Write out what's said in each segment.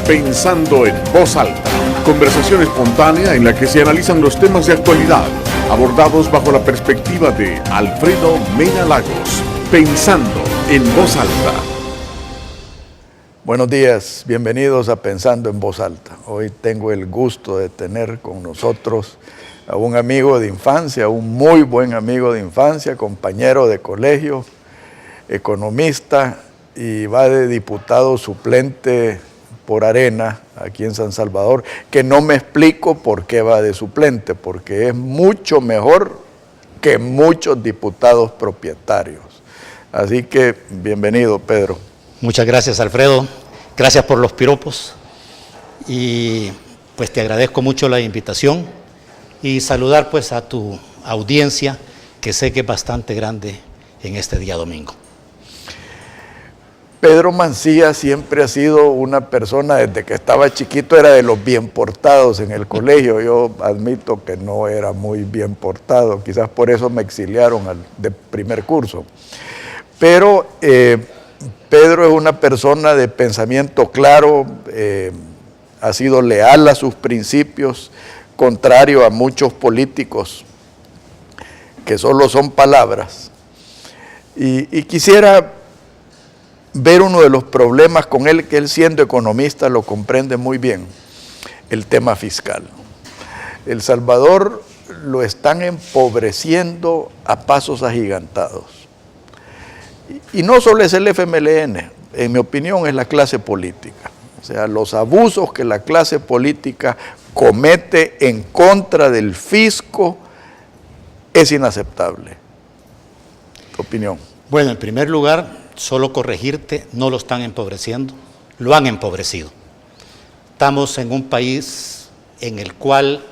Pensando en Voz Alta. Conversación espontánea en la que se analizan los temas de actualidad, abordados bajo la perspectiva de Alfredo Mena Lagos. Pensando en Voz Alta. Buenos días, bienvenidos a Pensando en Voz Alta. Hoy tengo el gusto de tener con nosotros a un amigo de infancia, un muy buen amigo de infancia, compañero de colegio, economista y va de diputado suplente por Arena, aquí en San Salvador, que no me explico por qué va de suplente, porque es mucho mejor que muchos diputados propietarios. Así que, bienvenido, Pedro. Muchas gracias, Alfredo. Gracias por los piropos. Y pues te agradezco mucho la invitación y saludar pues a tu audiencia, que sé que es bastante grande en este día domingo. Pedro Mancilla siempre ha sido una persona, desde que estaba chiquito era de los bien portados en el colegio. Yo admito que no era muy bien portado, quizás por eso me exiliaron de primer curso. Pero Pedro es una persona de pensamiento claro, ha sido leal a sus principios, contrario a muchos políticos que solo son palabras. Y quisiera ver uno de los problemas con él, que él siendo economista lo comprende muy bien, el tema fiscal. El Salvador lo están empobreciendo a pasos agigantados. Y no solo es el FMLN, en mi opinión es la clase política. O sea, los abusos que la clase política comete en contra del fisco es inaceptable. ¿Tu opinión? Bueno, en primer lugar, solo corregirte, no lo están empobreciendo, lo han empobrecido. Estamos en un país en el cual,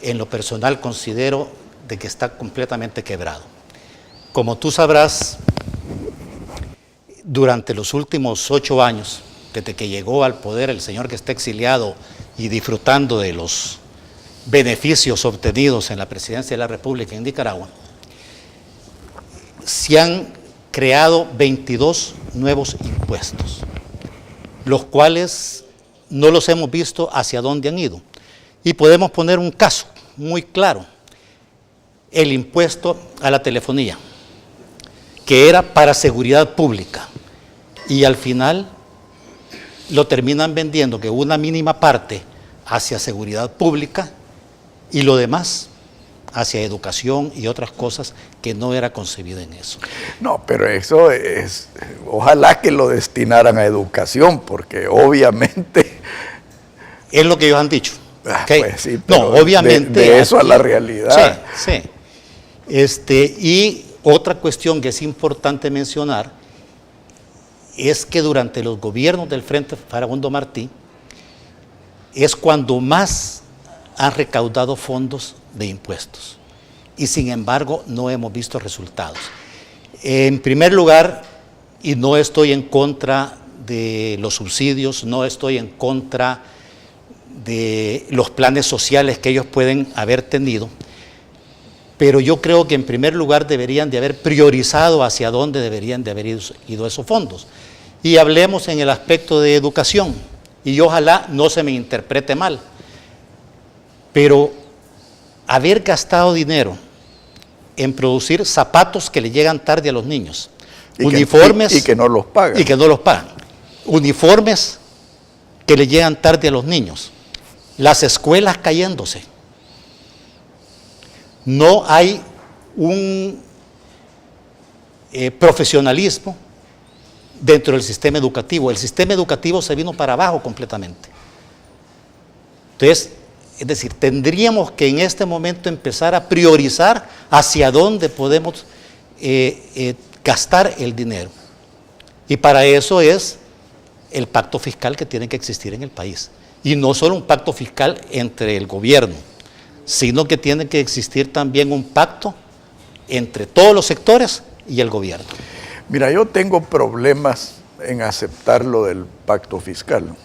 en lo personal, considero de que está completamente quebrado. Como tú sabrás, durante los últimos 8 años, desde que llegó al poder el señor que está exiliado y disfrutando de los beneficios obtenidos en la presidencia de la República en Nicaragua, se han creado 22 nuevos impuestos, los cuales no los hemos visto hacia dónde han ido. Y podemos poner un caso muy claro: el impuesto a la telefonía, que era para seguridad pública, y al final lo terminan vendiendo que una mínima parte hacia seguridad pública y lo demás hacia educación y otras cosas que no era concebido en eso. No, pero eso es, ojalá que lo destinaran a educación, porque obviamente... Es lo que ellos han dicho. ¿Okay? Pues sí, no, obviamente... De eso a la realidad. Sí, sí. Y otra cuestión que es importante mencionar es que durante los gobiernos del Frente Farabundo Martí es cuando más han recaudado fondos de impuestos y sin embargo no hemos visto resultados. En primer lugar, y no estoy en contra de los subsidios, no estoy en contra de los planes sociales que ellos pueden haber tenido, pero yo creo que en primer lugar deberían de haber priorizado hacia dónde deberían de haber ido esos fondos. Y hablemos en el aspecto de educación, y ojalá no se me interprete mal, pero haber gastado dinero en producir zapatos que le llegan tarde a los niños, uniformes y que no los pagan. Y que no los pagan. Uniformes que le llegan tarde a los niños. Las escuelas cayéndose. No hay un profesionalismo dentro del sistema educativo. El sistema educativo se vino para abajo completamente. Entonces, es decir, tendríamos que en este momento empezar a priorizar hacia dónde podemos gastar el dinero. Y para eso es el pacto fiscal que tiene que existir en el país. Y no solo un pacto fiscal entre el gobierno, sino que tiene que existir también un pacto entre todos los sectores y el gobierno. Mira, yo tengo problemas en aceptar lo del pacto fiscal.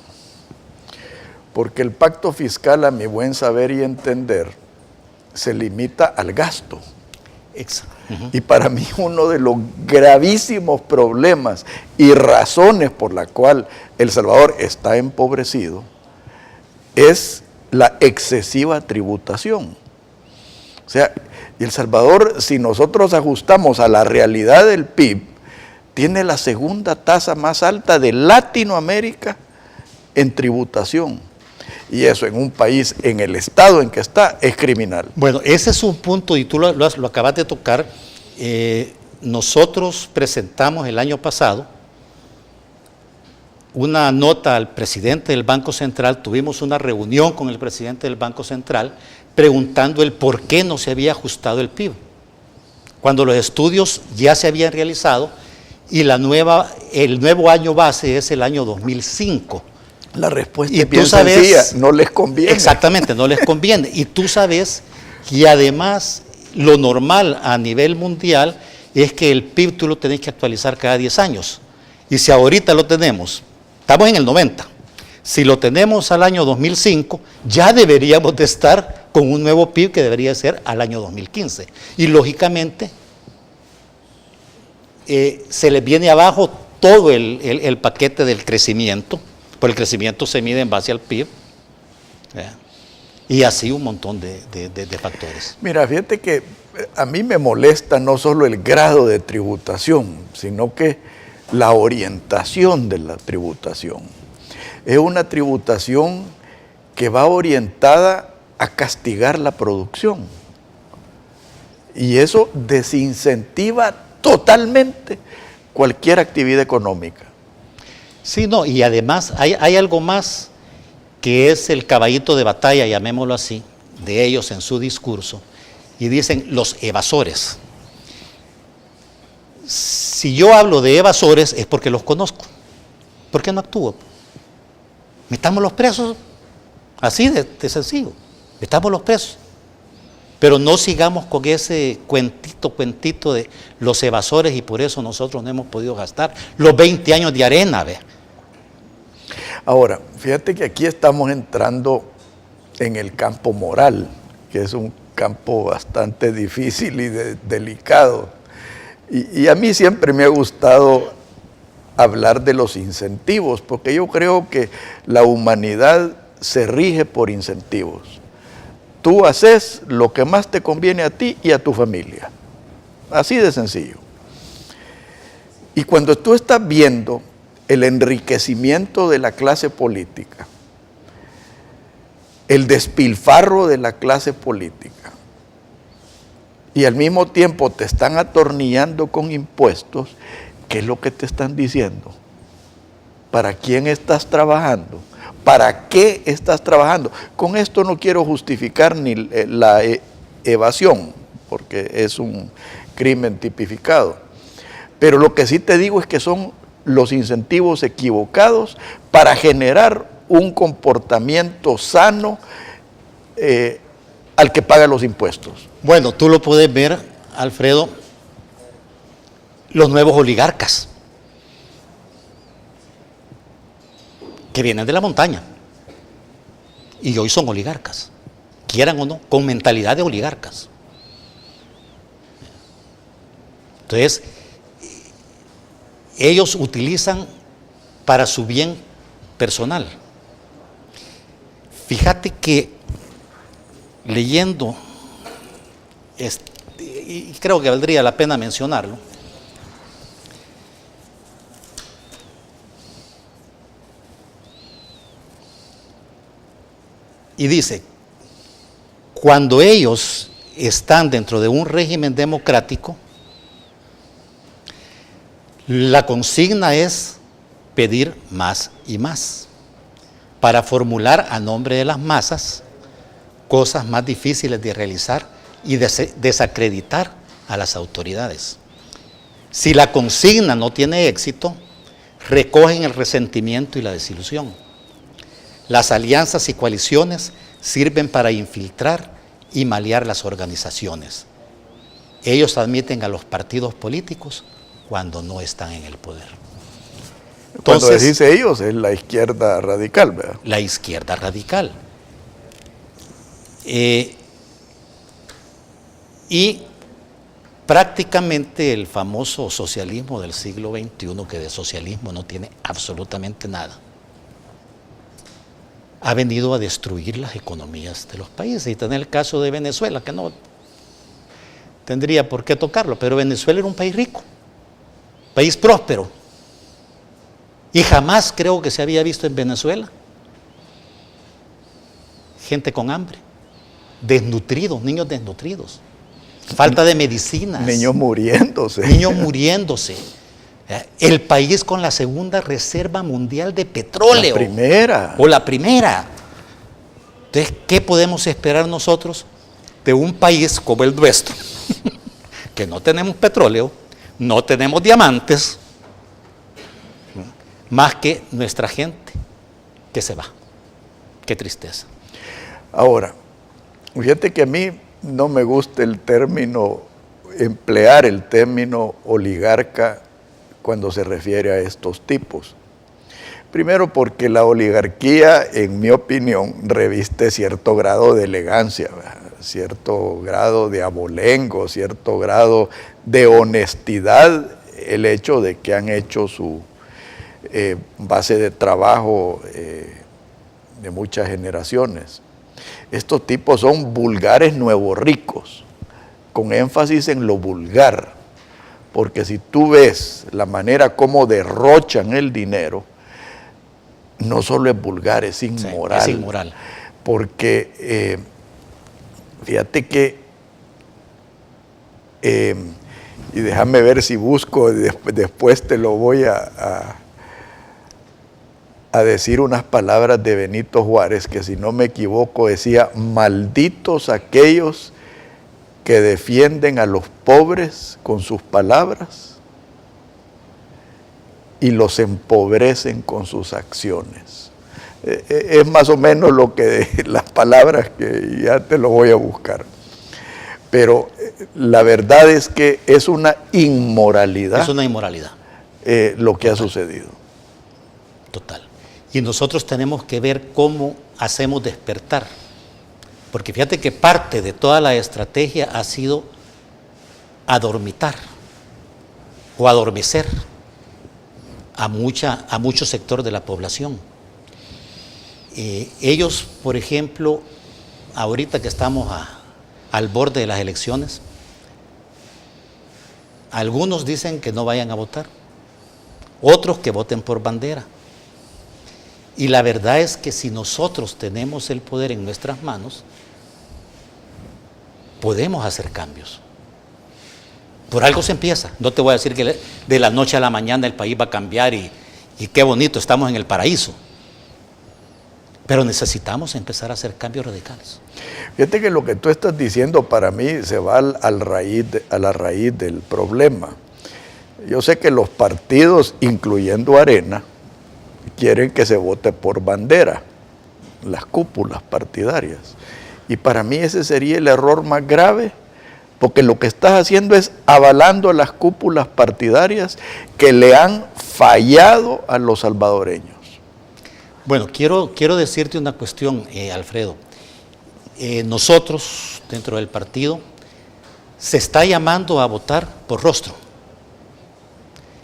Porque el pacto fiscal, a mi buen saber y entender, se limita al gasto. Y para mí uno de los gravísimos problemas y razones por la cual El Salvador está empobrecido es la excesiva tributación. O sea, El Salvador, si nosotros ajustamos a la realidad del PIB, tiene la segunda tasa más alta de Latinoamérica en tributación. Y eso en un país, en el estado en que está, es criminal. Bueno, ese es un punto y tú lo acabas de tocar. Nosotros presentamos el año pasado una nota al presidente del Banco Central, tuvimos una reunión con el presidente del Banco Central preguntando el por qué no se había ajustado el PIB, cuando los estudios ya se habían realizado y el nuevo año base es el año 2005. La respuesta es bien sencilla, no les conviene. Exactamente, no les conviene. Y tú sabes que además lo normal a nivel mundial es que el PIB tú lo tenés que actualizar cada 10 años. Y si ahorita lo tenemos, estamos en el 90, si lo tenemos al año 2005, ya deberíamos de estar con un nuevo PIB que debería ser al año 2015. Y lógicamente se les viene abajo todo el paquete del crecimiento, porque el crecimiento se mide en base al PIB, y así un montón de factores. Mira, fíjate que a mí me molesta no solo el grado de tributación, sino que la orientación de la tributación. Es una tributación que va orientada a castigar la producción. Y eso desincentiva totalmente cualquier actividad económica. Sí, no, y además hay algo más que es el caballito de batalla, llamémoslo así, de ellos en su discurso, y dicen los evasores. Si yo hablo de evasores es porque los conozco. ¿Por qué no actúo? Metamos los presos, así de sencillo, metamos los presos. Pero no sigamos con ese cuentito de los evasores y por eso nosotros no hemos podido gastar los 20 años de arena, ¿ve? Ahora, fíjate que aquí estamos entrando en el campo moral, que es un campo bastante difícil y delicado. Y a mí siempre me ha gustado hablar de los incentivos, porque yo creo que la humanidad se rige por incentivos. Tú haces lo que más te conviene a ti y a tu familia. Así de sencillo. Y cuando tú estás viendo el enriquecimiento de la clase política, el despilfarro de la clase política, y al mismo tiempo te están atornillando con impuestos, ¿qué es lo que te están diciendo? ¿Para quién estás trabajando? ¿Para qué estás trabajando? Con esto no quiero justificar ni la evasión, porque es un crimen tipificado. Pero lo que sí te digo es que son los incentivos equivocados para generar un comportamiento sano al que paga los impuestos. Bueno, tú lo puedes ver, Alfredo, los nuevos oligarcas que vienen de la montaña y hoy son oligarcas, quieran o no, con mentalidad de oligarcas. Entonces, ellos utilizan para su bien personal. Fíjate que leyendo, y creo que valdría la pena mencionarlo, y dice, cuando ellos están dentro de un régimen democrático, la consigna es pedir más y más, para formular a nombre de las masas cosas más difíciles de realizar y desacreditar a las autoridades. Si la consigna no tiene éxito, recogen el resentimiento y la desilusión. Las alianzas y coaliciones sirven para infiltrar y malear las organizaciones. Ellos admiten a los partidos políticos cuando no están en el poder. Cuando decís ellos, es la izquierda radical, ¿verdad? La izquierda radical. Y prácticamente el famoso socialismo del siglo XXI, que de socialismo no tiene absolutamente nada, ha venido a destruir las economías de los países. Y tener el caso de Venezuela, que no tendría por qué tocarlo, pero Venezuela era un país rico, país próspero, y jamás creo que se había visto en Venezuela gente con hambre, desnutridos, niños desnutridos, falta de medicinas, niños muriéndose. El país con la segunda reserva mundial de petróleo. La primera. O la primera. Entonces, ¿qué podemos esperar nosotros de un país como el nuestro? Que no tenemos petróleo, no tenemos diamantes, más que nuestra gente que se va. Qué tristeza. Ahora, fíjate que a mí no me gusta emplear el término oligarca cuando se refiere a estos tipos. Primero porque la oligarquía, en mi opinión, reviste cierto grado de elegancia, ¿verdad? Cierto grado de abolengo, cierto grado de honestidad, el hecho de que han hecho su base de trabajo de muchas generaciones. Estos tipos son vulgares nuevos ricos, con énfasis en lo vulgar, porque si tú ves la manera como derrochan el dinero, no solo es vulgar, es inmoral. Sí, es inmoral. Porque fíjate que, y déjame ver si busco, después te lo voy a decir unas palabras de Benito Juárez, que si no me equivoco decía: malditos aquellos que defienden a los pobres con sus palabras y los empobrecen con sus acciones. Es más o menos lo que las palabras, que ya te lo voy a buscar. Pero la verdad es que es una inmoralidad. Es una inmoralidad. Lo que ha sucedido. Total. Y nosotros tenemos que ver cómo hacemos despertar. Porque fíjate que parte de toda la estrategia ha sido adormitar o adormecer a mucho sector de la población. Ellos, por ejemplo, ahorita que estamos al borde de las elecciones, algunos dicen que no vayan a votar, otros que voten por bandera. Y la verdad es que si nosotros tenemos el poder en nuestras manos, podemos hacer cambios. Por algo se empieza. No te voy a decir que de la noche a la mañana el país va a cambiar y qué bonito, estamos en el paraíso. Pero necesitamos empezar a hacer cambios radicales. Fíjate que lo que tú estás diciendo para mí se va a la raíz del problema. Yo sé que los partidos, incluyendo Arena, quieren que se vote por bandera, las cúpulas partidarias. Y para mí ese sería el error más grave, porque lo que estás haciendo es avalando a las cúpulas partidarias que le han fallado a los salvadoreños. Bueno, quiero decirte una cuestión, Alfredo. Nosotros, dentro del partido, se está llamando a votar por rostro.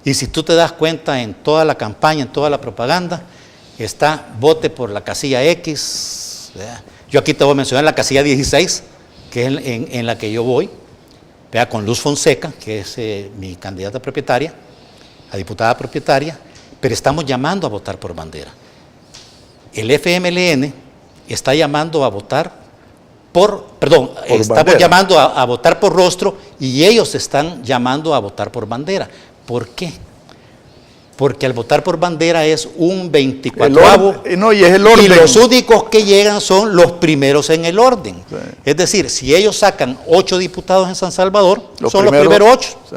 Y si tú te das cuenta, en toda la campaña, en toda la propaganda, está vote por la casilla X. ¿Verdad? Yo aquí te voy a mencionar la casilla 16, que es en la que yo voy, ¿verdad? Con Luz Fonseca, que es mi candidata propietaria, a diputada propietaria, pero estamos llamando a votar por bandera. El FMLN está llamando a votar estamos llamando a votar por rostro, y ellos están llamando a votar por bandera. ¿Por qué? Porque al votar por bandera es un 24avo, no, y es el orden. Y los únicos que llegan son los primeros en el orden. Sí. Es decir, si ellos sacan 8 diputados en San Salvador, son los primeros 8. Sí.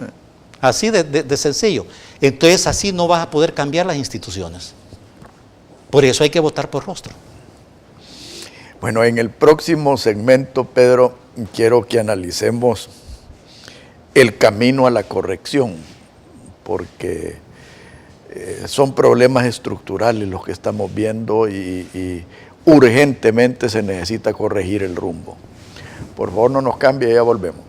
Así de sencillo. Entonces así no vas a poder cambiar las instituciones. Por eso hay que votar por rostro. Bueno, en el próximo segmento, Pedro, quiero que analicemos el camino a la corrección, porque son problemas estructurales los que estamos viendo y urgentemente se necesita corregir el rumbo. Por favor, no nos cambie, ya volvemos.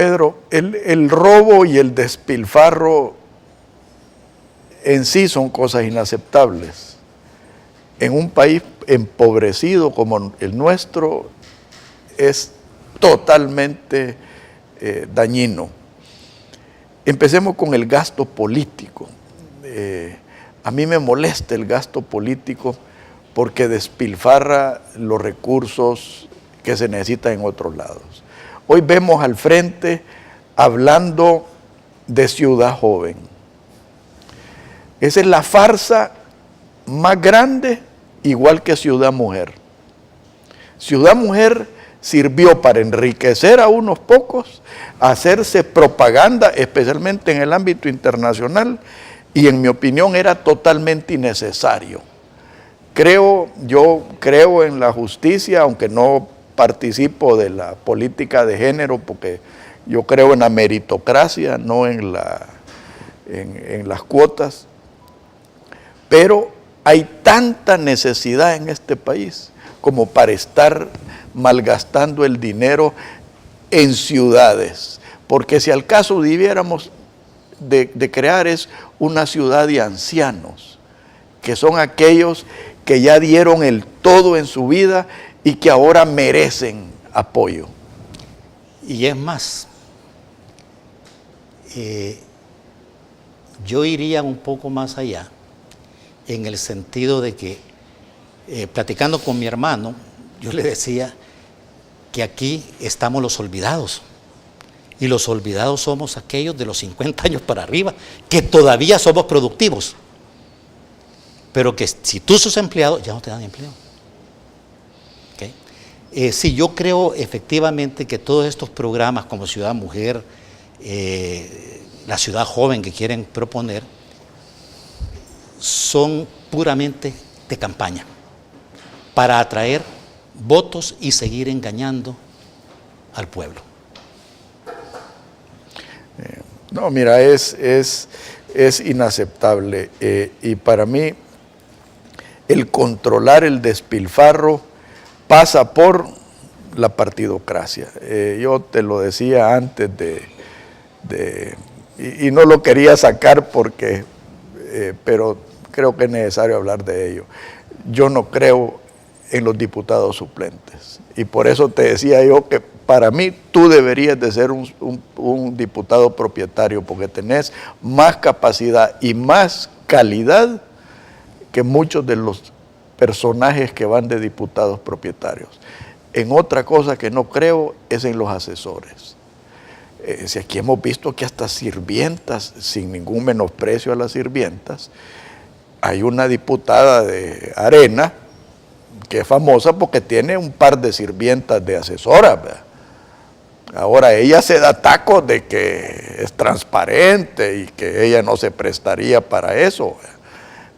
Pedro, el robo y el despilfarro en sí son cosas inaceptables. En un país empobrecido como el nuestro es totalmente dañino. Empecemos con el gasto político. A mí me molesta el gasto político porque despilfarra los recursos que se necesitan en otros lados. Hoy vemos al frente hablando de Ciudad Joven. Esa es la farsa más grande, igual que Ciudad Mujer. Ciudad Mujer sirvió para enriquecer a unos pocos, hacerse propaganda, especialmente en el ámbito internacional, y en mi opinión era totalmente innecesario. Yo creo en la justicia, aunque no participo de la política de género, porque yo creo en la meritocracia, no en las cuotas. Pero hay tanta necesidad en este país como para estar malgastando el dinero en ciudades. Porque si al caso debiéramos de crear es una ciudad de ancianos, que son aquellos que ya dieron el todo en su vida y que ahora merecen apoyo. Y es más, yo iría un poco más allá, en el sentido de que, platicando con mi hermano, yo le decía que aquí estamos los olvidados. Y los olvidados somos aquellos de los 50 años para arriba, que todavía somos productivos. Pero que si tú sos empleado, ya no te dan empleo. ¿Okay? Sí, yo creo efectivamente que todos estos programas como Ciudad Mujer, la Ciudad Joven que quieren proponer, son puramente de campaña, para atraer votos y seguir engañando al pueblo. No, mira, es inaceptable. Y para mí, el controlar el despilfarro pasa por la partidocracia. Yo te lo decía antes y no lo quería sacar porque, pero creo que es necesario hablar de ello. Yo no creo en los diputados suplentes. Y por eso te decía yo que para mí tú deberías de ser un diputado propietario, porque tenés más capacidad y más calidad que muchos de los personajes que van de diputados propietarios. En otra cosa que no creo es en los asesores. Si aquí hemos visto que hasta sirvientas, sin ningún menosprecio a las sirvientas, hay una diputada de Arena que es famosa porque tiene un par de sirvientas de asesoras, ¿verdad? Ahora ella se da tacos de que es transparente y que ella no se prestaría para eso, ¿verdad?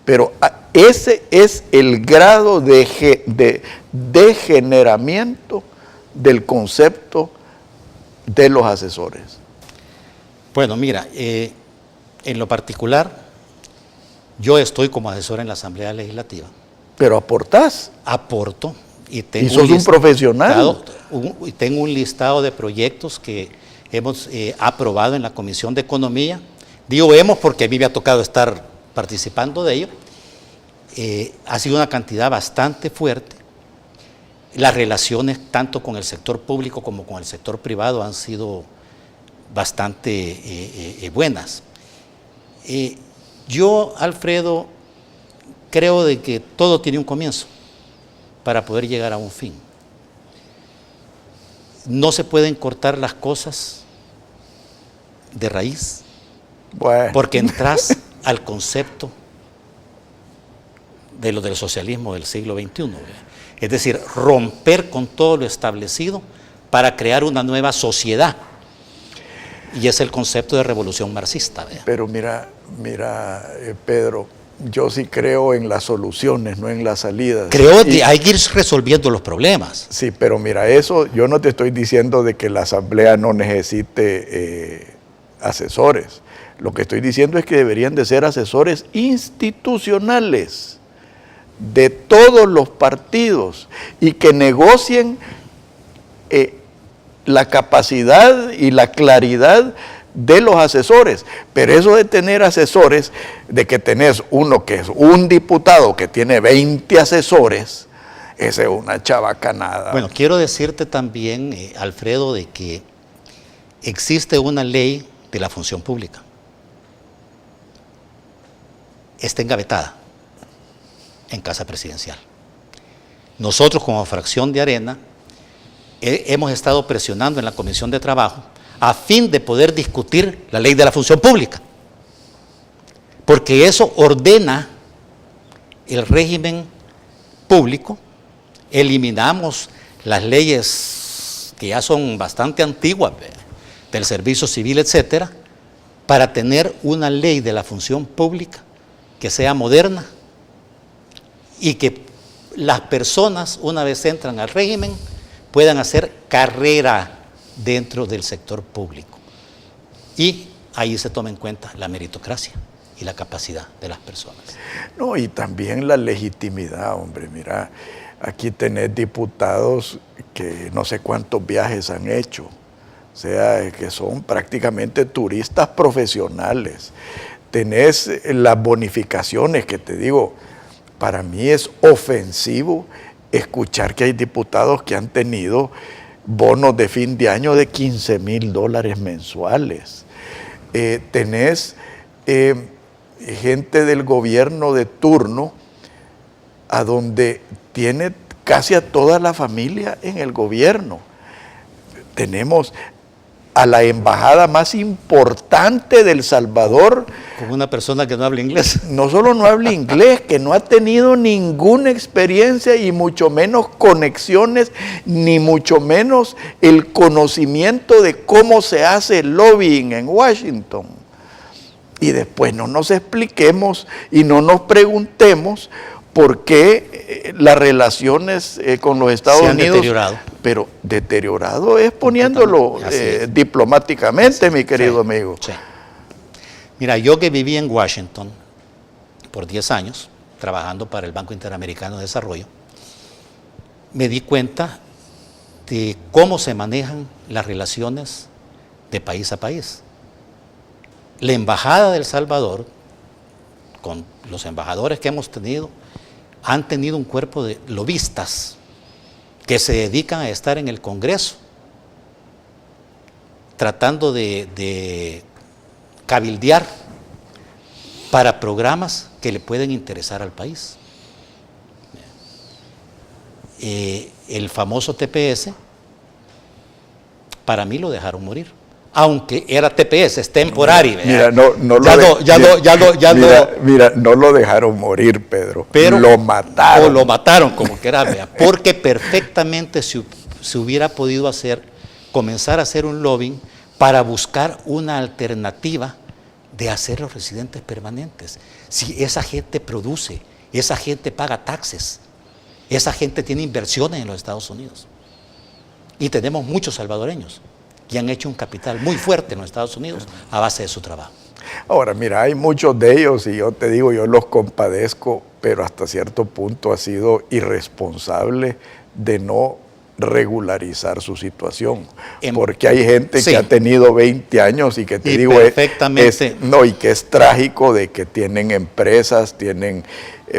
Pero ese es el grado de degeneramiento del concepto de los asesores. Bueno, mira, en lo particular, yo estoy como asesor en la Asamblea Legislativa. Pero aportás. Aporto. Y sos un profesional. Y tengo un listado de proyectos que hemos aprobado en la Comisión de Economía. Digo hemos porque a mí me ha tocado estar participando de ello. Ha sido una cantidad bastante fuerte. Las relaciones tanto con el sector público como con el sector privado han sido bastante buenas. Yo, Alfredo, creo de que todo tiene un comienzo para poder llegar a un fin. No se pueden cortar las cosas de raíz, bueno, porque entras al concepto de lo del socialismo del siglo XXI. Es decir, romper con todo lo establecido para crear una nueva sociedad. Y es el concepto de revolución marxista. ¿Verdad? Pero mira, Pedro, yo sí creo en las soluciones, no en las salidas. Creo que hay que ir resolviendo los problemas. Sí, pero mira, eso yo no te estoy diciendo de que la Asamblea no necesite asesores. Lo que estoy diciendo es que deberían de ser asesores institucionales de todos los partidos y que negocien la capacidad y la claridad de los asesores. Pero eso de tener asesores, de que tenés uno que es un diputado que tiene 20 asesores, esa es una chabacanada. Bueno, quiero decirte también, Alfredo, de que existe una ley de la función pública. Está engavetada en Casa Presidencial. Nosotros como fracción de Arena hemos estado presionando en la Comisión de Trabajo a fin de poder discutir la ley de la función pública, porque eso ordena el régimen público. Eliminamos las leyes que ya son bastante antiguas, del servicio civil, etcétera, para tener una ley de la función pública que sea moderna y que las personas, una vez entran al régimen, puedan hacer carrera dentro del sector público. Y ahí se toma en cuenta la meritocracia y la capacidad de las personas. No, y también la legitimidad, hombre. Mira, aquí tenés diputados que no sé cuántos viajes han hecho, o sea, que son prácticamente turistas profesionales. Tenés las bonificaciones que te digo, para mí es ofensivo escuchar que hay diputados que han tenido bonos de fin de año de $15,000 mensuales. Tenés gente del gobierno de turno a donde tiene casi a toda la familia en el gobierno. Tenemos a la embajada más importante de El Salvador. Con una persona que no habla inglés. No solo no habla inglés, que no ha tenido ninguna experiencia y mucho menos conexiones, ni mucho menos el conocimiento de cómo se hace el lobbying en Washington. Y después no nos expliquemos y no nos preguntemos por qué las relaciones con los Estados Unidos deteriorado. Pero deteriorado es poniéndolo diplomáticamente, mi querido amigo. Sí. Mira, yo que viví en Washington por 10 años, trabajando para el Banco Interamericano de Desarrollo, me di cuenta de cómo se manejan las relaciones de país a país. La Embajada de El Salvador, con los embajadores que hemos tenido, han tenido un cuerpo de lobistas que se dedican a estar en el Congreso, tratando de cabildear para programas que le pueden interesar al país. El famoso TPS, para mí lo dejaron morir. Aunque era TPS, es temporario. Mira, mira, no lo dejaron morir, Pedro, pero lo mataron. O lo mataron, como quiera, porque perfectamente se hubiera podido comenzar a hacer un lobbying para buscar una alternativa de hacer los residentes permanentes. Si esa gente produce, esa gente paga taxes, esa gente tiene inversiones en los Estados Unidos. Y tenemos muchos salvadoreños que han hecho un capital muy fuerte en los Estados Unidos a base de su trabajo. Ahora, mira, hay muchos de ellos y yo te digo, yo los compadezco, pero hasta cierto punto ha sido irresponsable de no regularizar su situación. Porque hay gente que ha tenido 20 años y que te digo, y que es trágico de que tienen empresas,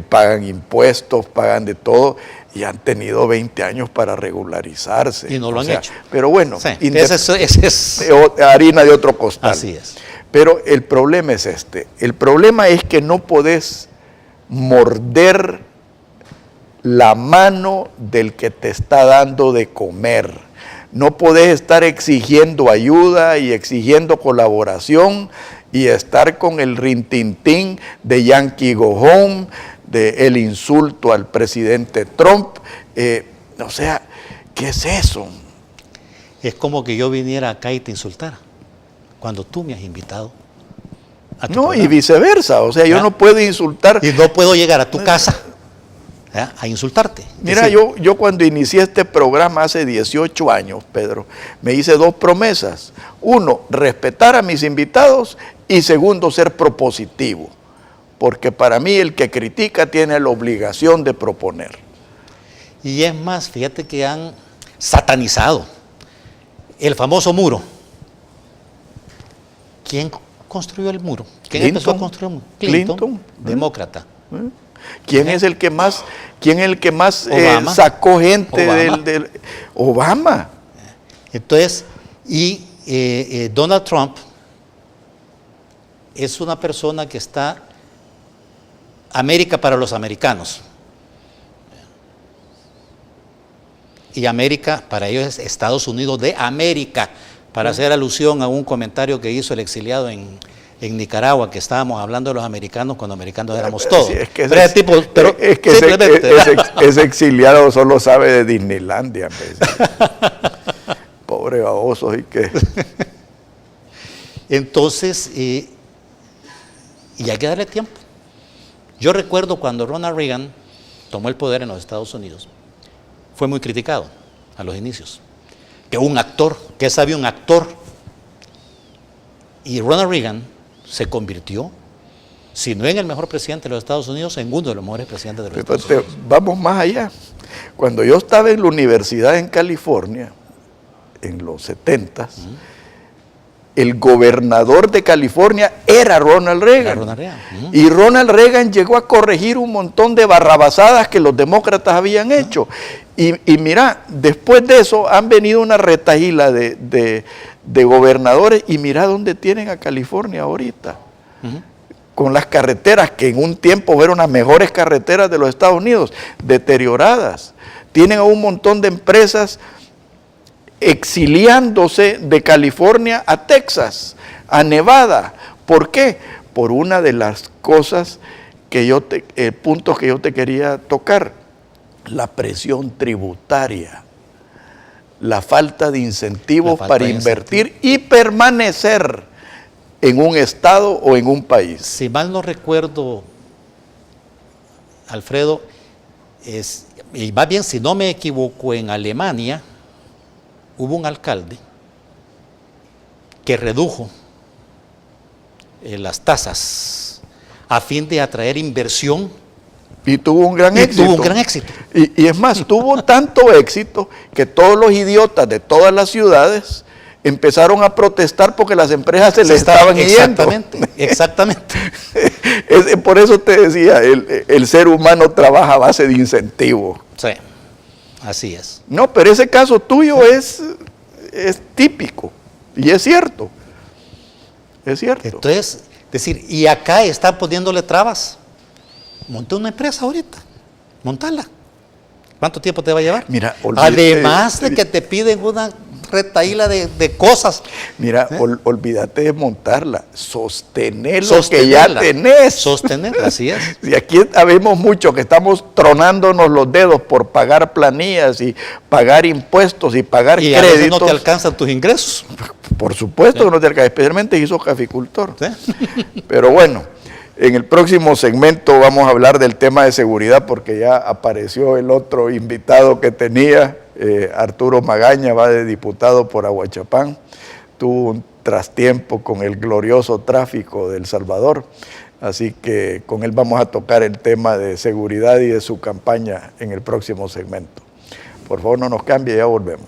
pagan impuestos, pagan de todo, y han tenido 20 años para regularizarse. Y no lo han hecho. Pero bueno, ese es harina de otro costal. Así es. Pero el problema es este. El problema es que no podés morder la mano del que te está dando de comer. No podés estar exigiendo ayuda y exigiendo colaboración y estar con el rintintín de Yankee Go Home, de el insulto al presidente Trump. O sea, ¿qué es eso? Es como que yo viniera acá y te insultara, cuando tú me has invitado a tu programa. Y viceversa. O sea, yo no puedo insultar. Y no puedo llegar a tu casa a insultarte. Mira, yo cuando inicié este programa hace 18 años, Pedro, me hice 2 promesas. 1, respetar a mis invitados, y 2, ser propositivo. Porque para mí el que critica tiene la obligación de proponer. Y es más, fíjate que han satanizado El famoso muro. ¿Quién construyó el muro? ¿Quién empezó a construir el muro? Clinton. Demócrata. ¿Quién es el que más, Obama. sacó gente Obama. del Obama? Entonces, Donald Trump es una persona que está América para los americanos. Y América para ellos es Estados Unidos de América, para hacer alusión a un comentario que hizo el exiliado en Nicaragua, que estábamos hablando de los americanos cuando americanos éramos todos. Sí, es que ese exiliado solo sabe de Disneylandia. Pobre baboso, ¿y qué? Entonces, y hay que darle tiempo. Yo recuerdo cuando Ronald Reagan tomó el poder en los Estados Unidos, fue muy criticado a los inicios. Que un actor, que sabía un actor. Y Ronald Reagan se convirtió, si no en el mejor presidente de los Estados Unidos, en uno de los mejores presidentes de los Estados Unidos. Vamos más allá. Cuando yo estaba en la universidad en California, en los 70s, el gobernador de California era Ronald Reagan. Y Ronald Reagan llegó a corregir un montón de barrabasadas que los demócratas habían hecho. Y mira, después de eso han venido una retahíla de gobernadores, y mira dónde tienen a California ahorita. Con las carreteras que en un tiempo fueron las mejores carreteras de los Estados Unidos, deterioradas. Tienen a un montón de empresas exiliándose de California a Texas, a Nevada. ¿Por qué? Por una de las cosas puntos que yo te quería tocar: la presión tributaria, la falta de incentivos para invertir y permanecer en un estado o en un país. Si mal no recuerdo, Alfredo, y más bien si no me equivoco, en Alemania hubo un alcalde que redujo las tasas a fin de atraer inversión. Y tuvo un gran éxito. Tuvo un gran éxito. Y es más, tuvo tanto éxito que todos los idiotas de todas las ciudades empezaron a protestar porque las empresas se les estaban yendo. Exactamente. Por eso te decía, el ser humano trabaja a base de incentivos. Sí, así es. No, pero ese caso tuyo es típico, y es cierto. Es cierto. Entonces, decir, y acá están poniéndole trabas. Monta una empresa ahorita, montala. ¿Cuánto tiempo te va a llevar? Mira, además de que te piden una retahíla de cosas. Mira, olvídate de montarla, sostener lo que ya tenés. Sostenerla, así es. Y aquí sabemos mucho que estamos tronándonos los dedos por pagar planillas y pagar impuestos y pagar créditos. Y a veces no te alcanzan tus ingresos. Por supuesto que no te alcanzan, especialmente si sos caficultor. ¿Sí? Pero bueno, en el próximo segmento vamos a hablar del tema de seguridad, porque ya apareció el otro invitado que tenía. Arturo Magaña va de diputado por Ahuachapán, tuvo un trastiempo con el glorioso tráfico de El Salvador, así que con él vamos a tocar el tema de seguridad y de su campaña en el próximo segmento. Por favor, no nos cambie, ya volvemos.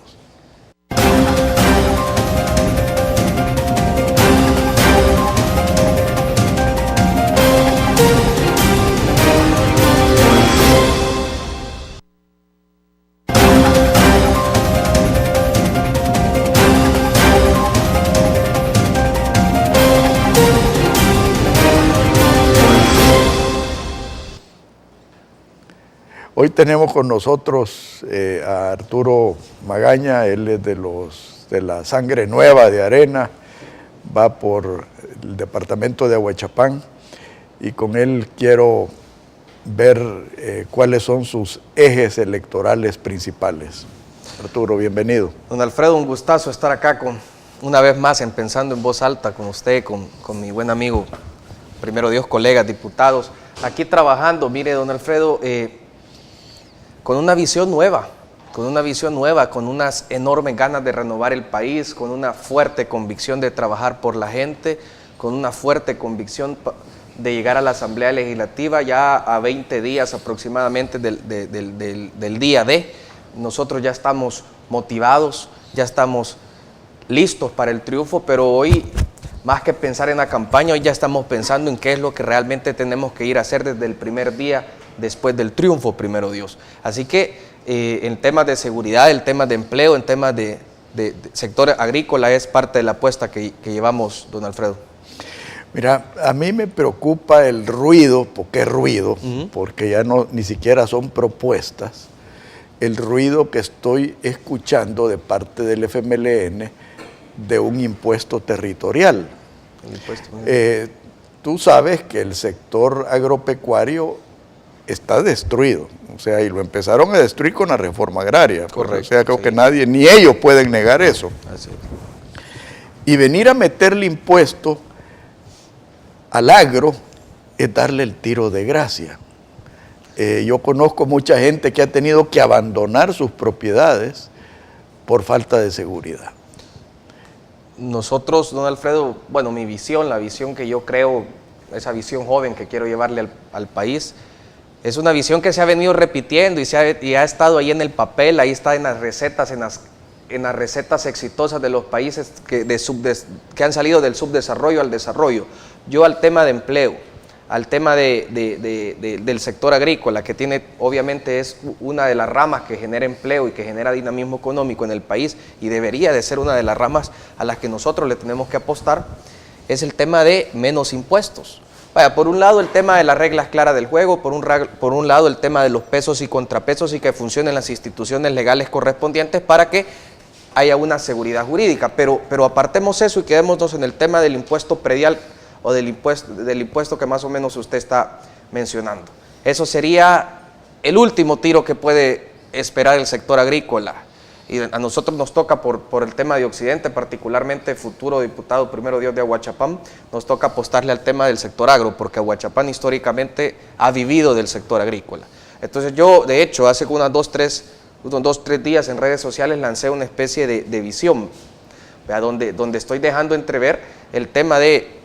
Hoy tenemos con nosotros a Arturo Magaña. Él es de la sangre nueva de Arena, va por el departamento de Ahuachapán, y con él quiero ver cuáles son sus ejes electorales principales. Arturo, bienvenido. Don Alfredo, un gustazo estar acá una vez más Pensando en Voz Alta con usted, con mi buen amigo, primero Dios, colegas, diputados, aquí trabajando. Mire, don Alfredo, con una visión nueva, con unas enormes ganas de renovar el país, con una fuerte convicción de trabajar por la gente, con una fuerte convicción de llegar a la Asamblea Legislativa ya a 20 días aproximadamente del día D. Nosotros ya estamos motivados, ya estamos listos para el triunfo, pero hoy, más que pensar en la campaña, hoy ya estamos pensando en qué es lo que realmente tenemos que ir a hacer desde el primer día después del triunfo, primero Dios. Así que en temas de seguridad, en temas de empleo, en temas de sector agrícola es parte de la apuesta que llevamos, don Alfredo. Mira, a mí me preocupa el ruido, porque es ruido, porque ya no ni siquiera son propuestas, el ruido que estoy escuchando de parte del FMLN de un impuesto territorial. Tú sabes que el sector agropecuario está destruido, o sea, y lo empezaron a destruir con la reforma agraria. Correcto. O sea, creo que nadie, ni ellos pueden negar eso. Así es. Y venir a meterle impuesto al agro es darle el tiro de gracia. Yo conozco mucha gente que ha tenido que abandonar sus propiedades por falta de seguridad. Nosotros, don Alfredo, bueno, mi visión, la visión que yo creo, esa visión joven que quiero llevarle al país, es una visión que se ha venido repitiendo y ha estado ahí en el papel, ahí está en las recetas, en las recetas exitosas de los países que han salido del subdesarrollo al desarrollo. Yo al tema de empleo, al tema del sector agrícola, que tiene, obviamente es una de las ramas que genera empleo y que genera dinamismo económico en el país y debería de ser una de las ramas a las que nosotros le tenemos que apostar, es el tema de menos impuestos. Vaya, por un lado el tema de las reglas claras del juego, por un lado el tema de los pesos y contrapesos y que funcionen las instituciones legales correspondientes para que haya una seguridad jurídica, pero apartemos eso y quedémonos en el tema del impuesto predial o del impuesto que más o menos usted está mencionando. Eso sería el último tiro que puede esperar el sector agrícola. Y a nosotros nos toca, por el tema de Occidente, particularmente futuro diputado primero Dios de Aguachapán, nos toca apostarle al tema del sector agro, porque Aguachapán históricamente ha vivido del sector agrícola. Entonces yo, de hecho, hace unos 2-3 días en redes sociales lancé una especie de visión, ¿vea? Donde estoy dejando entrever el tema de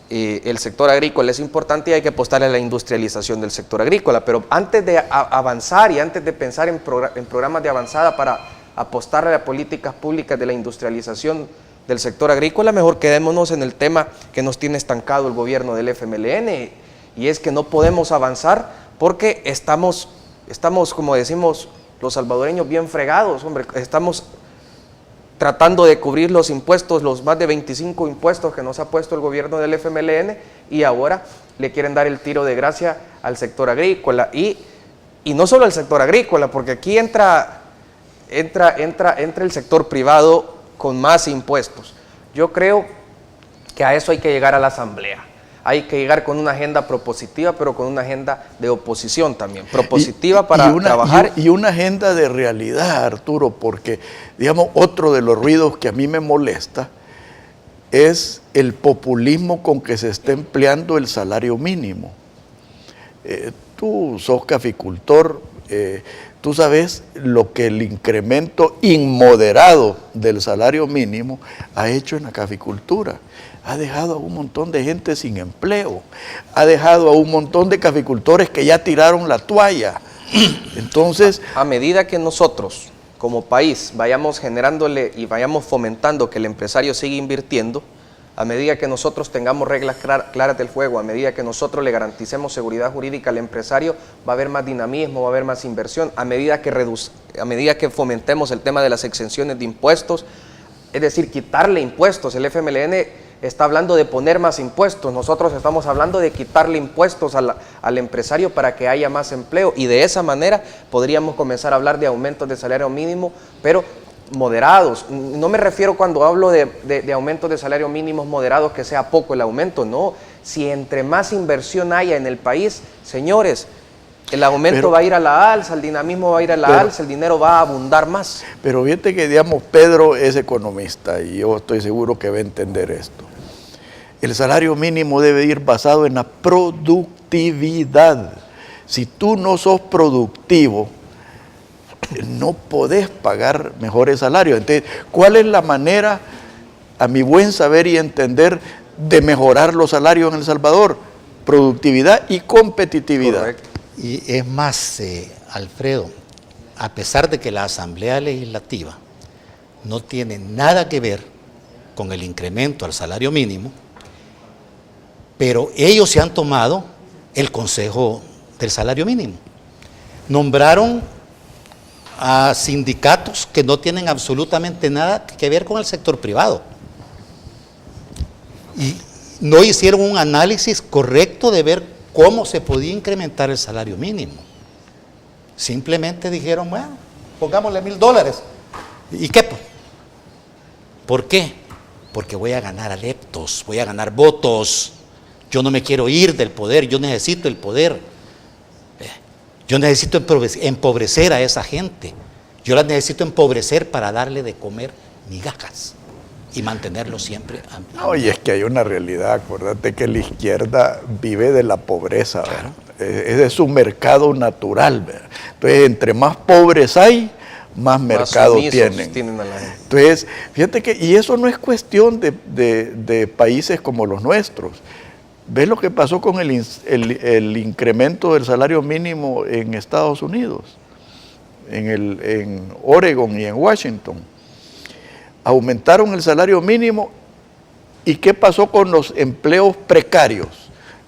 el sector agrícola es importante y hay que apostarle a la industrialización del sector agrícola, pero antes de avanzar y antes de pensar en programas de avanzada para apostarle a políticas públicas de la industrialización del sector agrícola, mejor quedémonos en el tema que nos tiene estancado el gobierno del FMLN, y es que no podemos avanzar porque estamos, como decimos los salvadoreños, bien fregados, hombre, estamos tratando de cubrir los impuestos, los más de 25 impuestos que nos ha puesto el gobierno del FMLN, y ahora le quieren dar el tiro de gracia al sector agrícola, y no solo al sector agrícola, porque aquí entra el sector privado con más impuestos. Yo creo que a eso hay que llegar a la Asamblea. Hay que llegar con una agenda propositiva, pero con una agenda de oposición también. Propositiva para trabajar. Y una agenda de realidad, Arturo, porque, digamos, otro de los ruidos que a mí me molesta es el populismo con que se está empleando el salario mínimo. Tú sos caficultor, tú sabes lo que el incremento inmoderado del salario mínimo ha hecho en la caficultura. Ha dejado a un montón de gente sin empleo, ha dejado a un montón de caficultores que ya tiraron la toalla. Entonces, a medida que nosotros, como país, vayamos generándole y vayamos fomentando que el empresario siga invirtiendo, a medida que nosotros tengamos reglas claras del juego, a medida que nosotros le garanticemos seguridad jurídica al empresario, va a haber más dinamismo, va a haber más inversión, a medida que fomentemos el tema de las exenciones de impuestos, es decir, quitarle impuestos. El FMLN está hablando de poner más impuestos, nosotros estamos hablando de quitarle impuestos al empresario para que haya más empleo, y de esa manera podríamos comenzar a hablar de aumentos de salario mínimo, pero moderados. No me refiero, cuando hablo de aumentos de salario mínimo moderados, que sea poco el aumento, no. Si entre más inversión haya en el país, señores, el aumento va a ir a la alza, el dinamismo va a ir a la alza, el dinero va a abundar más. Pero fíjate que, digamos, Pedro es economista y yo estoy seguro que va a entender esto. El salario mínimo debe ir basado en la productividad. Si tú no sos productivo, no podés pagar mejores salarios. Entonces, ¿cuál es la manera, a mi buen saber y entender, de mejorar los salarios en El Salvador? Productividad y competitividad. Correcto. Y es más, Alfredo, a pesar de que la Asamblea Legislativa no tiene nada que ver con el incremento al salario mínimo, pero ellos se han tomado el consejo del salario mínimo. Nombraron a sindicatos que no tienen absolutamente nada que ver con el sector privado. Y no hicieron un análisis correcto de ver cómo se podía incrementar el salario mínimo. Simplemente dijeron, bueno, pongámosle $1,000. ¿Y qué? ¿Por qué? Porque voy a ganar adeptos, voy a ganar votos. Yo no me quiero ir del poder, yo necesito el poder. Yo necesito empobrecer a esa gente. Yo la necesito empobrecer para darle de comer migajas y mantenerlo siempre. Oye, es que hay una realidad, acuérdate que la izquierda vive de la pobreza, claro. Es de su mercado natural, ¿verdad? Entonces, entre más pobres hay, más mercado tienen. A la gente. Entonces, fíjate que, y eso no es cuestión de países como los nuestros. ¿Ves lo que pasó con el incremento del salario mínimo en Estados Unidos? En Oregon y en Washington. Aumentaron el salario mínimo. ¿Y qué pasó con los empleos precarios?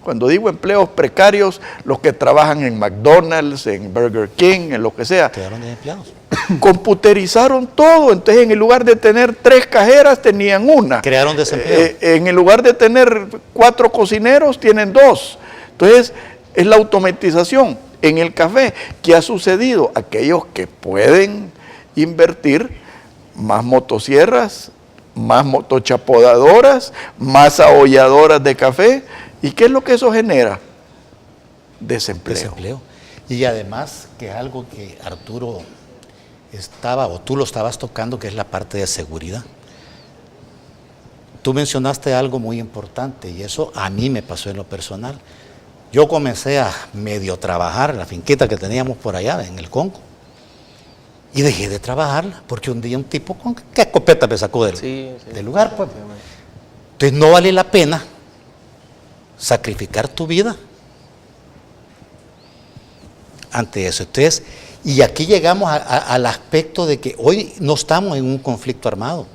Cuando digo empleos precarios, los que trabajan en McDonald's, en Burger King, en lo que sea. Quedaron desempleados. Computerizaron todo, entonces en el lugar de tener 3 cajeras tenían una. Crearon desempleo. En el lugar de tener 4 cocineros tienen 2. Entonces es la automatización. En el café, ¿qué ha sucedido? Aquellos que pueden invertir más motosierras, más motochapodadoras, más aholladoras de café. ¿Y qué es lo que eso genera? Desempleo. Y además, que es algo que Arturo tú lo estabas tocando, que es la parte de seguridad. Tú mencionaste algo muy importante y eso a mí me pasó en lo personal. Yo comencé a medio trabajar en la finquita que teníamos por allá, en el Congo, y dejé de trabajarla porque un día un tipo con qué escopeta me sacó del lugar. Pues. Entonces no vale la pena sacrificar tu vida ante eso. Entonces, y aquí llegamos al aspecto de que hoy no estamos en un conflicto armado.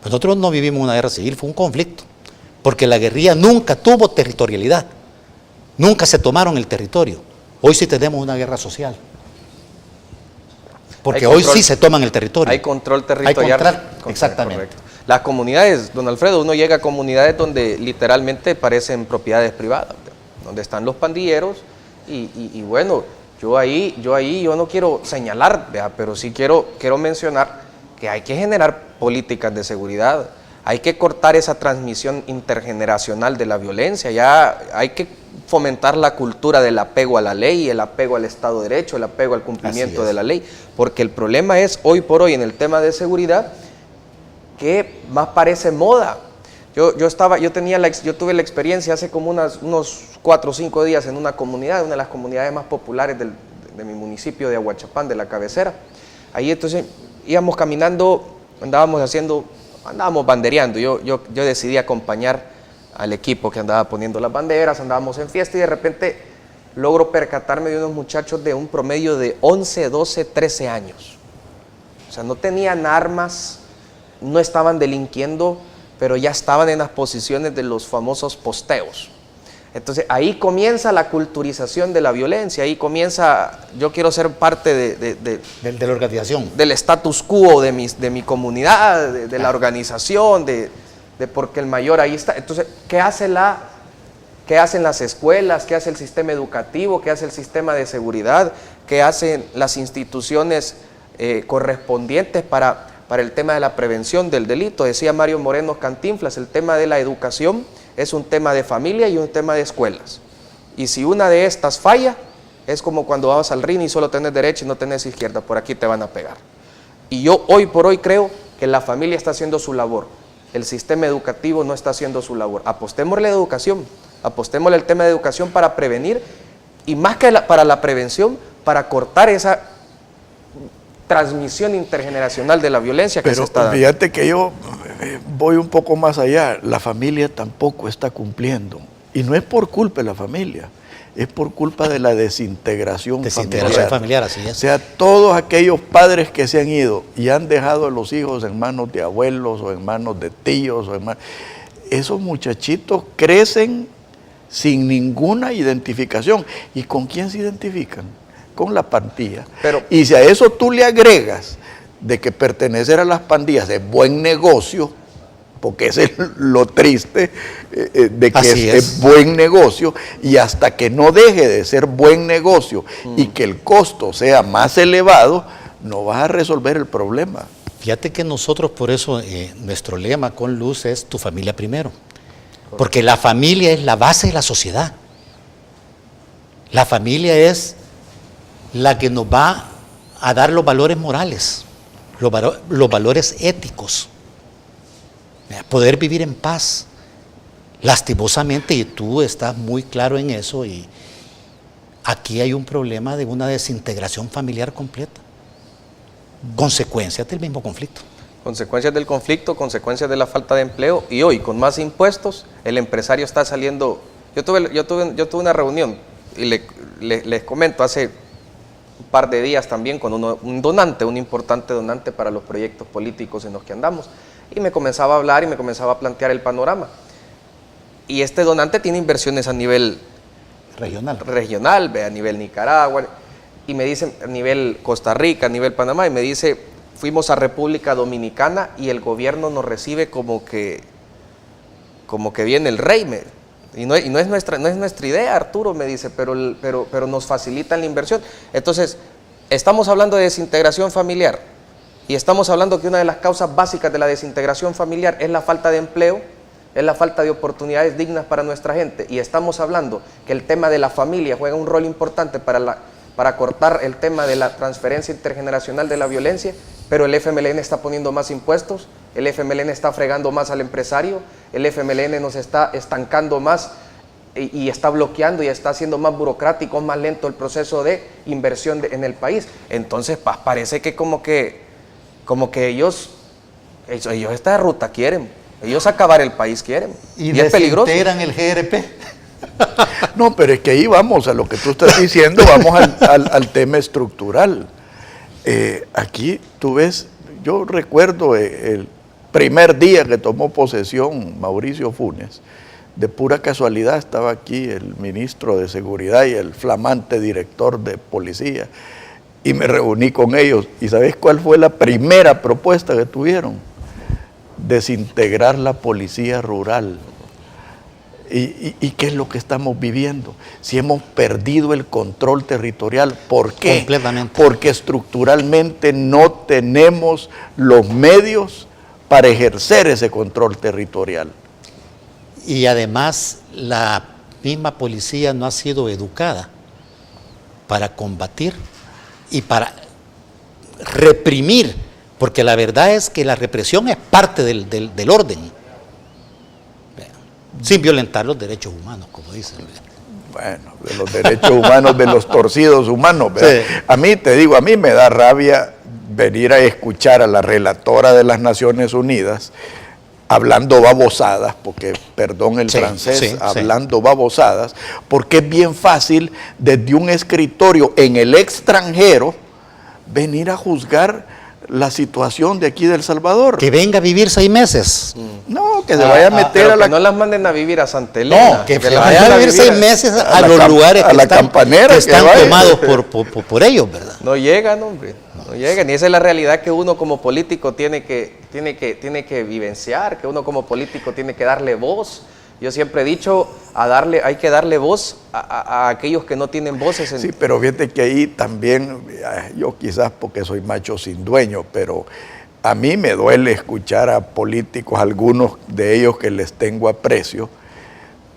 Nosotros no vivimos una guerra civil, fue un conflicto, porque la guerrilla nunca tuvo territorialidad, nunca se tomaron el territorio. Hoy sí tenemos una guerra social, porque hoy sí se toman el territorio. Hay control territorial. Exactamente. Correcto. Las comunidades, don Alfredo, uno llega a comunidades donde literalmente parecen propiedades privadas, donde están los pandilleros y bueno, yo no quiero señalar, pero sí quiero mencionar que hay que generar políticas de seguridad, hay que cortar esa transmisión intergeneracional de la violencia, ya hay que fomentar la cultura del apego a la ley, el apego al Estado de Derecho, el apego al cumplimiento de la ley, porque el problema es hoy por hoy en el tema de seguridad que más parece moda. Yo tuve la experiencia hace como unos 4 o 5 días en una comunidad, una de las comunidades más populares de mi municipio de Aguachapán, de la cabecera. Ahí entonces íbamos caminando, andábamos bandereando. Yo decidí acompañar al equipo que andaba poniendo las banderas, andábamos en fiesta y de repente logro percatarme de unos muchachos de un promedio de 11, 12, 13 años. O sea, no tenían armas, no estaban delinquiendo, pero ya estaban en las posiciones de los famosos posteos. Entonces ahí comienza la culturización de la violencia, ahí comienza, yo quiero ser parte de la organización, del status quo de mi comunidad, de la organización, de porque el mayor ahí está. Entonces, ¿qué hacen las escuelas? ¿Qué hace el sistema educativo? ¿Qué hace el sistema de seguridad? ¿Qué hacen las instituciones correspondientes para el tema de la prevención del delito? Decía Mario Moreno Cantinflas, el tema de la educación es un tema de familia y un tema de escuelas. Y si una de estas falla, es como cuando vas al ring y solo tenés derecha y no tenés izquierda, por aquí te van a pegar. Y yo hoy por hoy creo que la familia está haciendo su labor, el sistema educativo no está haciendo su labor. Apostémosle a la educación, apostémosle al tema de educación para prevenir, y más que para la prevención, para cortar esa transmisión intergeneracional de la violencia que se está dando. Pero fíjate que yo voy un poco más allá. La familia tampoco está cumpliendo. Y no es por culpa de la familia. es por culpa de la desintegración familiar, así es. O sea, todos aquellos padres que se han ido y han dejado a los hijos en manos de abuelos o en manos de tíos, esos muchachitos crecen sin ninguna identificación. ¿Y con quién se identifican? Con la pandilla. Y si a eso tú le agregas de que pertenecer a las pandillas es buen negocio, porque ese es lo triste, de que es buen negocio, y hasta que no deje de ser buen negocio y que el costo sea más elevado, no vas a resolver el problema. Fíjate que nosotros, por eso, nuestro lema con Luz es tu familia primero, porque la familia es la base de la sociedad. La familia es la que nos va a dar los valores morales, los valores éticos, poder vivir en paz. Lastimosamente, y tú estás muy claro en eso, y aquí hay un problema de una desintegración familiar completa, consecuencias del mismo conflicto. Consecuencias del conflicto, consecuencias de la falta de empleo, y hoy con más impuestos el empresario está saliendo. Yo tuve una reunión y les comento hace un par de días también con un donante, un importante donante para los proyectos políticos en los que andamos, y me comenzaba a hablar y me comenzaba a plantear el panorama. Y este donante tiene inversiones a nivel regional, a nivel Nicaragua, y me dice a nivel Costa Rica, a nivel Panamá, y me dice, fuimos a República Dominicana y el gobierno nos recibe como que viene el rey, y no es nuestra idea, Arturo, me dice, pero nos facilitan la inversión. Entonces, estamos hablando de desintegración familiar, y estamos hablando que una de las causas básicas de la desintegración familiar es la falta de empleo, es la falta de oportunidades dignas para nuestra gente, y estamos hablando que el tema de la familia juega un rol importante para cortar el tema de la transferencia intergeneracional de la violencia, pero el FMLN está poniendo más impuestos, el FMLN está fregando más al empresario, el FMLN nos está estancando más y está bloqueando y está haciendo más burocrático, más lento el proceso de inversión en el país. Entonces parece que como que ellos esta ruta quieren, ellos acabar el país quieren, y es peligroso. ¿Desintegran el GRP? No, pero es que ahí vamos a lo que tú estás diciendo, vamos al tema estructural. Aquí tú ves, yo recuerdo el primer día que tomó posesión Mauricio Funes, de pura casualidad estaba aquí el ministro de Seguridad y el flamante director de Policía, y me reuní con ellos. ¿Y sabes cuál fue la primera propuesta que tuvieron? Desintegrar la policía rural. ¿Y qué es lo que estamos viviendo? Si hemos perdido el control territorial, ¿por qué? Completamente. Porque estructuralmente no tenemos los medios para ejercer ese control territorial. Y además la misma policía no ha sido educada para combatir y para reprimir, porque la verdad es que la represión es parte del orden, sin violentar los derechos humanos, como dicen. Bueno, de los derechos humanos, de los torcidos humanos, ¿verdad? Sí. A mí me da rabia venir a escuchar a la relatora de las Naciones Unidas hablando babosadas, porque, perdón el francés, hablando babosadas, porque es bien fácil desde un escritorio en el extranjero venir a juzgar la situación de aquí de El Salvador. Que venga a vivir 6 meses. No, que se vaya a meter a la... Que no las manden a vivir a Santa Elena. No, que se vayan a vivir 6 meses a los lugares a la campanera que están tomados por ellos, ¿verdad? No llegan, hombre, no llegan. Y esa es la realidad que uno como político tiene que vivenciar, que uno como político tiene que darle voz. Yo siempre he dicho, hay que darle voz a aquellos que no tienen voces. Sí, pero fíjate que ahí también, yo quizás porque soy macho sin dueño, pero a mí me duele escuchar a políticos, algunos de ellos que les tengo aprecio,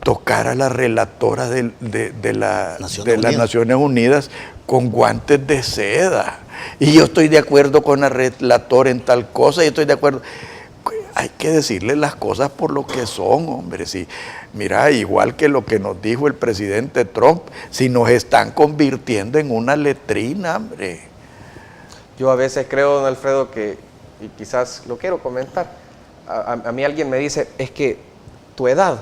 tocar a la relatora de las Naciones Unidas con guantes de seda. Y yo estoy de acuerdo con la relatora en tal cosa, y estoy de acuerdo... Hay que decirle las cosas por lo que son, hombre. Si, mira, igual que lo que nos dijo el presidente Trump, si nos están convirtiendo en una letrina, hombre. Yo a veces creo, don Alfredo, y quizás lo quiero comentar, a mí alguien me dice, es que tu edad,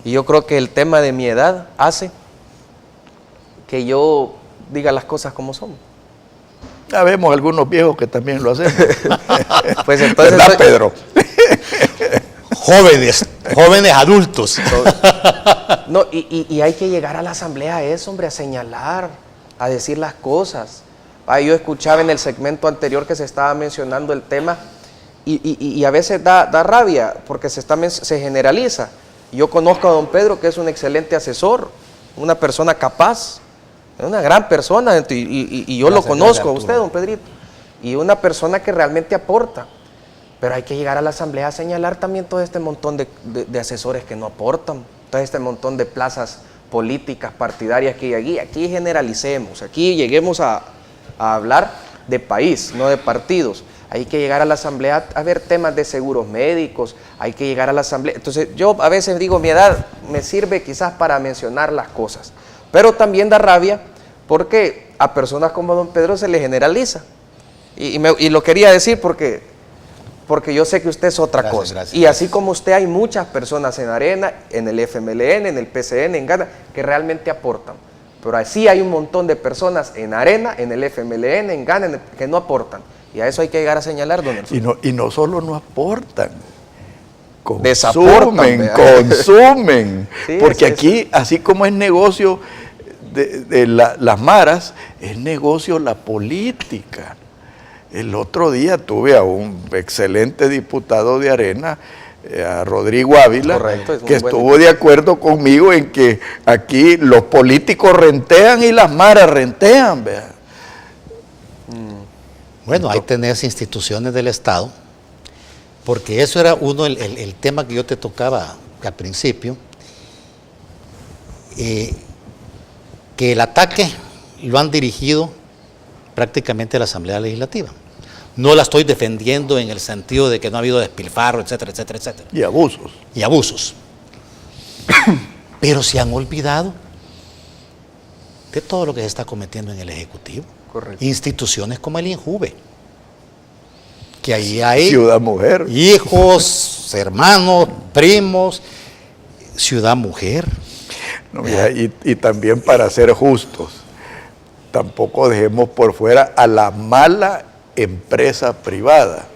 y yo creo que el tema de mi edad hace que yo diga las cosas como son. Ya vemos algunos viejos que también lo hacemos. Pues entonces, ¿verdad, Pedro? Jóvenes adultos. no, y hay que llegar a la asamblea a eso, hombre, a señalar, a decir las cosas. Yo escuchaba en el segmento anterior que se estaba mencionando el tema y a veces da rabia porque se generaliza. Yo conozco a don Pedro, que es un excelente asesor, una persona capaz, una gran persona, y yo lo conozco a usted, don Pedrito, y una persona que realmente aporta. Pero hay que llegar a la asamblea a señalar también todo este montón de asesores que no aportan, todo este montón de plazas políticas, partidarias que hay aquí generalicemos, aquí lleguemos a hablar de país, no de partidos. Hay que llegar a la asamblea a ver temas de seguros médicos, hay que llegar a la asamblea. Entonces yo a veces digo, mi edad me sirve quizás para mencionar las cosas, pero también da rabia porque a personas como don Pedro se le generaliza. Y lo quería decir porque yo sé que usted es otra cosa. Gracias, y así como usted, hay muchas personas en Arena, en el FMLN, en el PCN, en Gana, que realmente aportan. Pero así hay un montón de personas en Arena, en el FMLN, en Gana, que no aportan. Y a eso hay que llegar a señalar, don Alfredo. Y no solo no aportan, Desaportan, consumen. Sí, porque aquí, así como es negocio de las maras, es negocio la política. El otro día tuve a un excelente diputado de Arena, a Rodrigo Ávila, correcto, que estuvo de acuerdo conmigo en que aquí los políticos rentean y las maras rentean, ¿vea? Bueno, hay que tener instituciones del Estado, porque eso era el tema que yo te tocaba al principio, que el ataque lo han dirigido prácticamente a la Asamblea Legislativa. No la estoy defendiendo en el sentido de que no ha habido despilfarro, etcétera, etcétera, etcétera. Y abusos. Y abusos. Pero se han olvidado de todo lo que se está cometiendo en el Ejecutivo. Correcto. Instituciones como el INJUVE, que ahí hay Ciudad Mujer. hijos, hermanos, primos, Ciudad Mujer. No, mira, y también, para ser justos, tampoco dejemos por fuera a la mala empresa privada,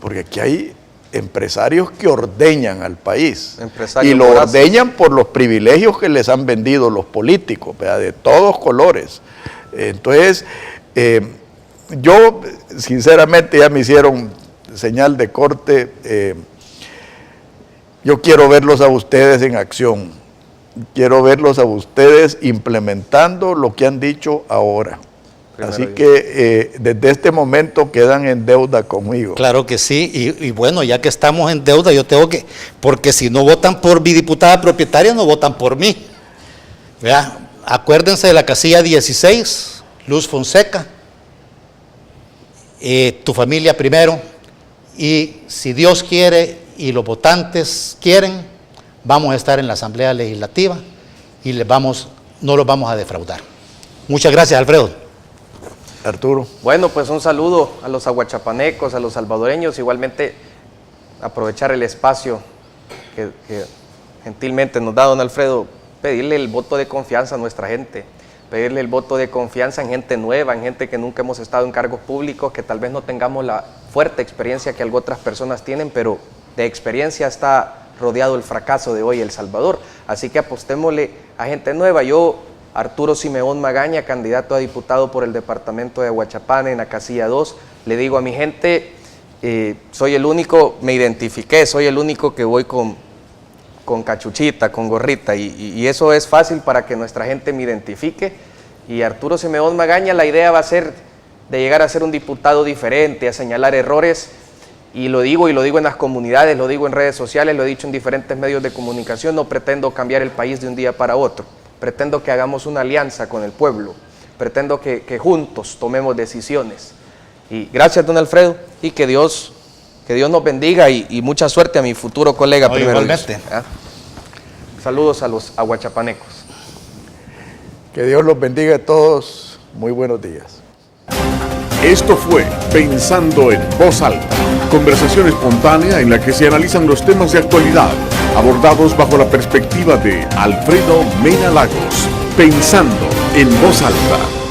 porque aquí hay empresarios que ordeñan al país, y lo ordeñan por los privilegios que les han vendido los políticos, ¿verdad? De todos colores. Entonces, yo sinceramente, ya me hicieron señal de corte, yo quiero verlos a ustedes en acción, quiero verlos a ustedes implementando lo que han dicho ahora. Así que desde este momento quedan en deuda conmigo. Claro que sí, y bueno, ya que estamos en deuda, yo tengo que, porque si no votan por mi diputada propietaria, no votan por mí. ¿Verdad? Acuérdense de la casilla 16, Luz Fonseca, tu familia primero, y si Dios quiere y los votantes quieren, vamos a estar en la Asamblea Legislativa y no los vamos a defraudar. Muchas gracias, Alfredo. Arturo. Bueno, pues un saludo a los aguachapanecos, a los salvadoreños, igualmente aprovechar el espacio que gentilmente nos da don Alfredo, pedirle el voto de confianza a nuestra gente, pedirle el voto de confianza en gente nueva, en gente que nunca hemos estado en cargos públicos, que tal vez no tengamos la fuerte experiencia que otras personas tienen, pero de experiencia está rodeado el fracaso de hoy El Salvador. Así que apostémosle a gente nueva. Yo, Arturo Simeón Magaña, candidato a diputado por el departamento de Aguachapán en la casilla 2, le digo a mi gente, soy el único, me identifiqué, soy el único que voy con cachuchita, con gorrita, y eso es fácil para que nuestra gente me identifique. Y Arturo Simeón Magaña, la idea va a ser de llegar a ser un diputado diferente, a señalar errores, y lo digo en las comunidades, lo digo en redes sociales, lo he dicho en diferentes medios de comunicación, no pretendo cambiar el país de un día para otro. Pretendo que hagamos una alianza con el pueblo, pretendo que juntos tomemos decisiones. Y gracias, don Alfredo, y que Dios nos bendiga y mucha suerte a mi futuro colega. No, primero igualmente. Saludos a los aguachapanecos. Que Dios los bendiga a todos. Muy buenos días. Esto fue Pensando en Voz Alta, conversación espontánea en la que se analizan los temas de actualidad, abordados bajo la perspectiva de Alfredo Mena Lagos. Pensando en voz alta.